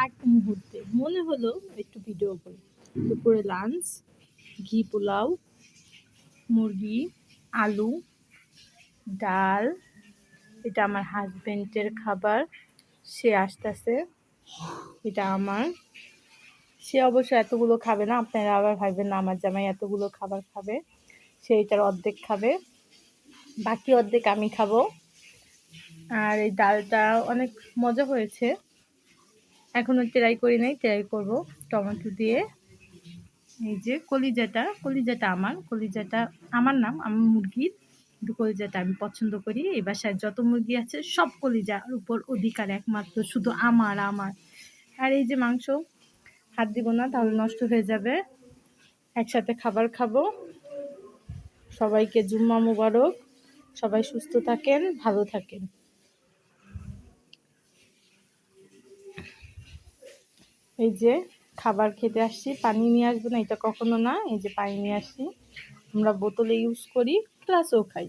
আগ মুহূর্তে মনে হলো একটু ভিডিও করি। দুপুরে লাঞ্চ, ঘি পোলাও, মুরগি, আলু, ডাল। এটা আমার হাজবেন্ডের খাবার, সে আসতেছে। এটা আমার, সে অবশ্য এতগুলো খাবে না, আপনারা আবার ভাববেন না আমার জামাই এতগুলো খাবার খাবে। সে এটার অর্ধেক খাবে, বাকি অর্ধেক আমি খাবো। আর এই ডালটা অনেক মজা হয়েছে, এখনো ট্রাই করি নাই, ট্রাই করব টমেটো দিয়ে। এই যে কলিজাটা আমার নাম, আমি মুরগির, কিন্তু কলিজাটা আমি পছন্দ করি। এই বাসায় যত মুরগি আছে সব কলিজার উপর অধিকার একমাত্র শুধু আমার। আর এই যে মাংস, হাত দিব না তাহলে নষ্ট হয়ে যাবে। একসাথে খাবার খাবো। সবাইকে জুম্মা মুবারক, সবাই সুস্থ থাকেন, ভালো থাকেন। এই যে খাবার খেতে আসছি, পানি নিয়ে আসবো না এটা কখনো না, এই যে পানি নিয়ে আসছি, আমরা বোতলে ইউজ করি, গ্লাসেও খাই।